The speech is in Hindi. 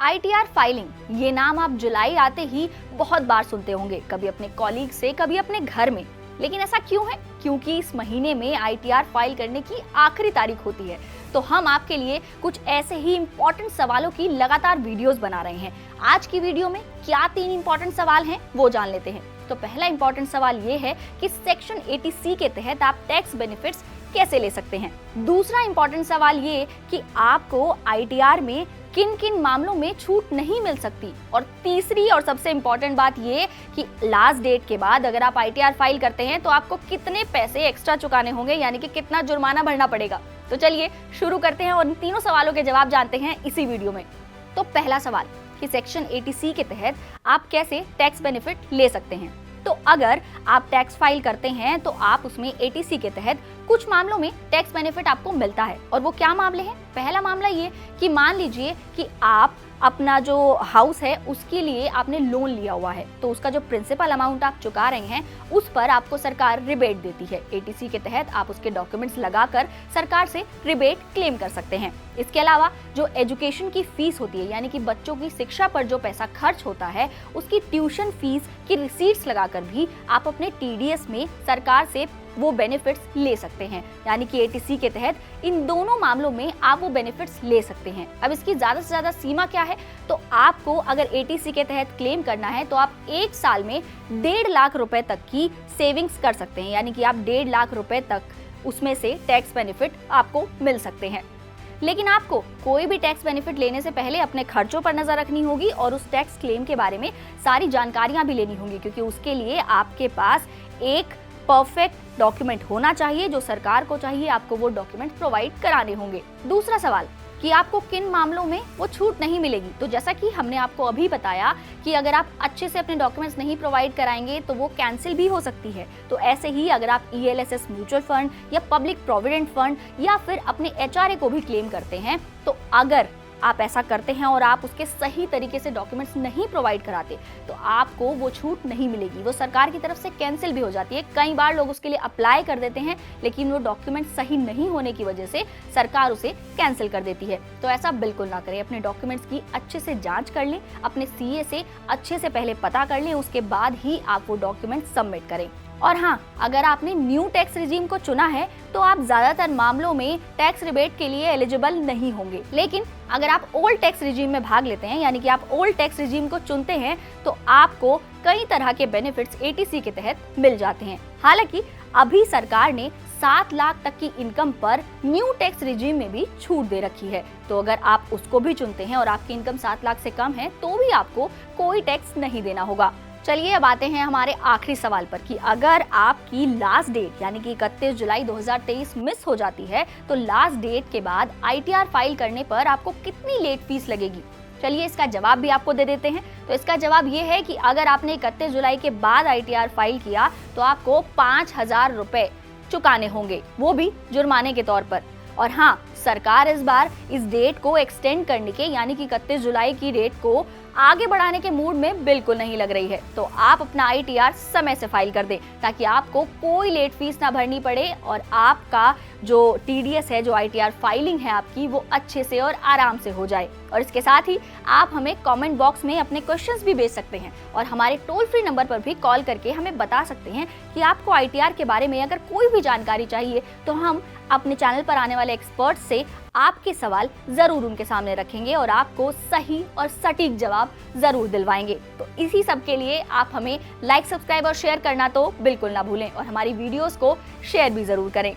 आईटीआर फाइलिंग, ये नाम आप जुलाई आते ही बहुत बार सुनते होंगे, कभी अपने कॉलीग से, कभी अपने घर में। लेकिन ऐसा क्यों है? क्योंकि इस महीने में आईटीआर फाइल करने की आखिरी तारीख होती है। तो हम आपके लिए कुछ ऐसे ही इम्पोर्टेंट सवालों की लगातार वीडियोस बना रहे हैं। आज की वीडियो में क्या 3 इम्पोर्टेंट सवाल हैं वो जान लेते हैं। तो पहला इम्पोर्टेंट सवाल ये है कि सेक्शन 80C के तहत आप टैक्स बेनिफिट्स कैसे ले सकते हैं। दूसरा इम्पोर्टेंट सवाल ये कि आपको आईटीआर में किन किन मामलों में छूट नहीं मिल सकती। और तीसरी और सबसे इम्पोर्टेंट बात ये कि लास्ट डेट के बाद अगर आप आईटीआर फाइल करते हैं तो आपको कितने पैसे एक्स्ट्रा चुकाने होंगे, यानी कि कितना जुर्माना भरना पड़ेगा। तो चलिए शुरू करते हैं और इन तीनों सवालों के जवाब जानते हैं इसी वीडियो में। तो पहला सवाल कि सेक्शन 80C के तहत आप कैसे टैक्स बेनिफिट ले सकते हैं। तो अगर आप टैक्स फाइल करते हैं तो आप उसमें 80C के तहत कुछ मामलों में टैक्स बेनिफिट आपको मिलता है। और वो क्या मामले हैं? पहला मामला ये कि मान लीजिए कि आप अपना जो हाउस है उसके लिए आपने लोन लिया हुआ है, तो उसका जो प्रिंसिपल अमाउंट आप चुका रहे हैं उस पर आपको सरकार रिबेट देती है। 80C के तहत आप उसके डॉक्यूमेंट्स लगाकर सरकार से रिबेट क्लेम कर सकते हैं। इसके अलावा जो एजुकेशन की फीस होती है, यानी कि बच्चों की शिक्षा पर जो पैसा खर्च होता है, उसकी ट्यूशन फीस की रिसीट्स लगाकर भी आप अपने TDS में सरकार से वो बेनिफिट्स ले सकते हैं। यानी कि 80C के तहत इन दोनों मामलों में आप वो बेनिफिट्स ले सकते हैं। अब इसकी ज्यादा से ज्यादा सीमा क्या है? तो आपको अगर 80C के तहत क्लेम करना है तो आप 1 साल में 1.5 लाख रुपए तक की सेविंग्स कर सकते हैं। यानी कि आप 1.5 लाख रुपए तक उसमें से टैक्स बेनिफिट आपको मिल सकते हैं। लेकिन आपको कोई भी टैक्स बेनिफिट लेने से पहले अपने खर्चों पर नजर रखनी होगी और उस टैक्स क्लेम के बारे में सारी जानकारियां भी लेनी होंगी, क्योंकि उसके लिए आपके पास एक परफेक्ट डॉक्यूमेंट होना चाहिए। जो सरकार को चाहिए आपको वो डॉक्यूमेंट प्रोवाइड कराने होंगे। दूसरा सवाल कि आपको किन मामलों में वो छूट नहीं मिलेगी। तो जैसा कि हमने आपको अभी बताया कि अगर आप अच्छे से अपने डॉक्यूमेंट्स नहीं प्रोवाइड कराएंगे तो वो कैंसिल भी हो सकती है। तो ऐसे ही अगर आप ELSS म्यूचुअल फंड या पब्लिक प्रोविडेंट फंड या फिर अपने HRA को भी क्लेम करते हैं, तो अगर आप ऐसा करते हैं और आप उसके सही तरीके से डॉक्यूमेंट्स नहीं प्रोवाइड कराते तो आपको वो छूट नहीं मिलेगी, वो सरकार की तरफ से कैंसिल भी हो जाती है। कई बार लोग उसके लिए अप्लाई कर देते हैं लेकिन वो डॉक्यूमेंट सही नहीं होने की वजह से सरकार उसे कैंसिल कर देती है। तो ऐसा बिल्कुल ना करें। अपने डॉक्यूमेंट्स की अच्छे से जांच कर लें, अपने CA से अच्छे से पहले पता कर लें, उसके बाद ही आप वो डॉक्यूमेंट सबमिट करें। और हाँ, अगर आपने न्यू टैक्स रिजीम को चुना है तो आप ज्यादातर मामलों में टैक्स रिबेट के लिए एलिजिबल नहीं होंगे। लेकिन अगर आप ओल्ड टैक्स रिजीम में भाग लेते हैं, यानी कि आप ओल्ड टैक्स रिजीम को चुनते हैं, तो आपको कई तरह के बेनिफिट्स 80C के तहत मिल जाते हैं। हालांकि अभी सरकार ने 7 लाख तक की इनकम पर न्यू टैक्स रिजीम में भी छूट दे रखी है। तो अगर आप उसको भी चुनते हैं और आपकी इनकम 7 लाख से कम है तो भी आपको कोई टैक्स नहीं देना होगा। चलिए अब आते हैं हमारे आखिरी सवाल पर कि अगर आपकी लास्ट डेट यानी कि 31 जुलाई 2023 मिस हो जाती है तो लास्ट डेट के बाद आईटीआर फाइल करने पर आपको कितनी लेट फीस लगेगी। चलिए इसका जवाब भी आपको दे देते हैं। तो इसका जवाब ये है कि अगर आपने 31 जुलाई के बाद आईटीआर फाइल किया तो आपको 5,000 रुपए चुकाने होंगे, वो भी जुर्माने के तौर पर। और हाँ, सरकार इस बार इस डेट को एक्सटेंड करने के यानी कि 31 जुलाई की डेट को आगे बढ़ाने के मूड में बिल्कुल नहीं लग रही है। तो आप अपना आईटीआर समय से फाइल कर दें ताकि आपको कोई लेट फीस ना भरनी पड़े और आपका जो TDS है, जो आईटीआर फाइलिंग है आपकी, वो अच्छे से और आराम से हो जाए। और इसके साथ ही आप हमें कमेंट बॉक्स में अपने क्वेश्चंस भी भेज सकते हैं और हमारे टोल फ्री नंबर पर भी कॉल करके हमें बता सकते हैं कि आपको आईटीआर के बारे में अगर कोई भी जानकारी चाहिए तो हम अपने चैनल पर आने वाले एक्सपर्ट से आपके सवाल जरूर उनके सामने रखेंगे और आपको सही और सटीक जवाब जरूर दिलवाएंगे। तो इसी सब के लिए आप हमें लाइक, सब्सक्राइब और शेयर करना तो बिल्कुल ना भूलें और हमारी वीडियोस को शेयर भी जरूर करें।